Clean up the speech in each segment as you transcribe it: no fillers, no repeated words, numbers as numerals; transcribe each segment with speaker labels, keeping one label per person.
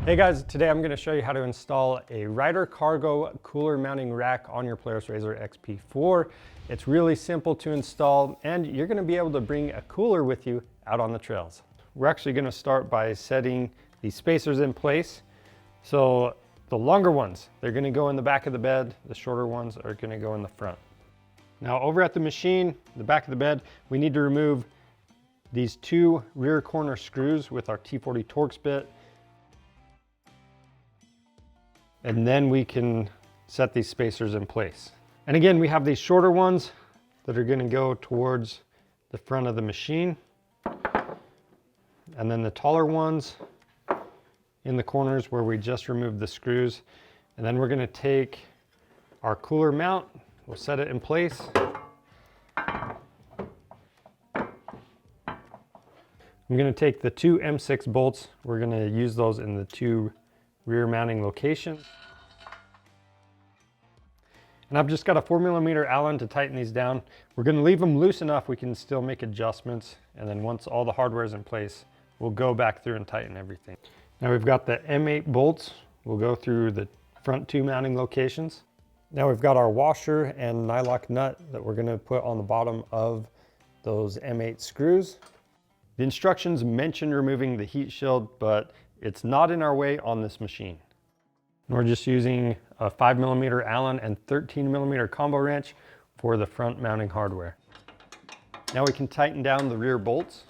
Speaker 1: Hey guys, today I'm going to show you how to install a Rider Cargo cooler mounting rack on your Polaris RZR XP4. It's really simple to install and you're going to be able to bring a cooler with you out on the trails. We're actually going to start by setting the spacers in place. So the longer ones, they're going to go in the back of the bed. The shorter ones are going to go in the front. Now over at the machine, the back of the bed, we need to remove these two rear corner screws with our T40 Torx bit. And then we can set these spacers in place. And again, we have these shorter ones that are going to go towards the front of the machine. And then the taller ones in the corners where we just removed the screws. And then we're going to take our cooler mount, we'll set it in place. I'm going to take the two M6 bolts, we're going to use those in the two rear mounting locations. And I've just got a 4mm Allen to tighten these down. We're going to leave them loose enough we can still make adjustments, and then once all the hardware is in place, we'll go back through and tighten everything. Now we've got the M8 bolts. We'll go through the front two mounting locations. Now we've got our washer and nylock nut that we're going to put on the bottom of those M8 screws. The instructions mention removing the heat shield, but it's not in our way on this machine. We're just using a 5mm Allen and 13mm combo wrench for the front mounting hardware. Now we can tighten down the rear bolts.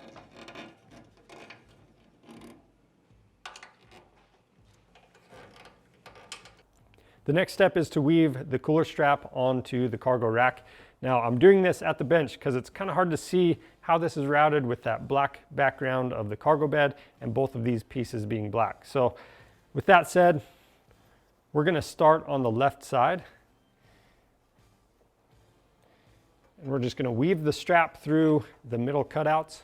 Speaker 1: The next step is to weave the cooler strap onto the cargo rack. Now I'm doing this at the bench because it's kind of hard to see how this is routed with that black background of the cargo bed and both of these pieces being black. So with that said, we're going to start on the left side. And we're just going to weave the strap through the middle cutouts.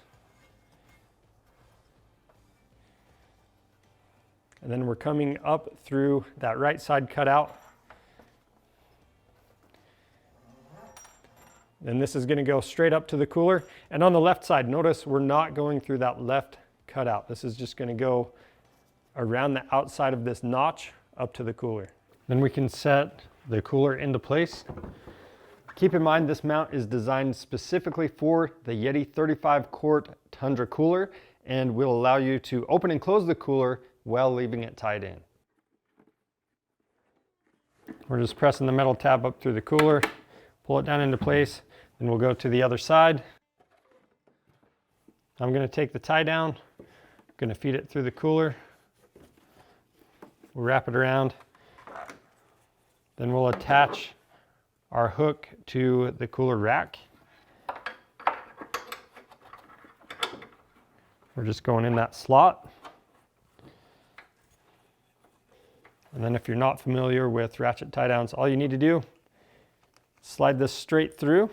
Speaker 1: And then we're coming up through that right side cutout. And this is going to go straight up to the cooler. And on the left side, notice we're not going through that left cutout. This is just going to go around the outside of this notch up to the cooler. Then we can set the cooler into place. Keep in mind this mount is designed specifically for the Yeti 35 quart Tundra cooler and will allow you to open and close the cooler while leaving it tied in. We're just pressing the metal tab up through the cooler, pull it down into place, then we'll go to the other side. I'm going to take the tie down, going to feed it through the cooler. We'll wrap it around. Then we'll attach our hook to the cooler rack. We're just going in that slot. And then if you're not familiar with ratchet tie downs, all you need to do, slide this straight through,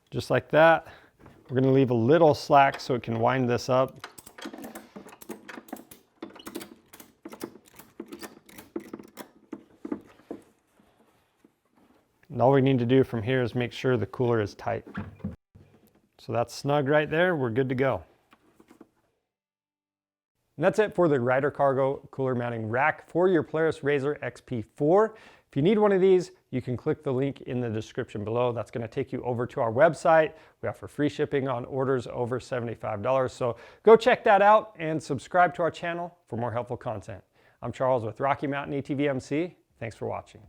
Speaker 1: just like that. We're going to leave a little slack so it can wind this up. And all we need to do from here is make sure the cooler is tight. So that's snug right there, we're good to go. And that's it for the Rider Cargo cooler mounting rack for your Polaris RZR XP4. If you need one of these, you can click the link in the description below. That's going to take you over to our website. We offer free shipping on orders over $75. So go check that out and subscribe to our channel for more helpful content. I'm Charles with Rocky Mountain ATV MC. Thanks for watching.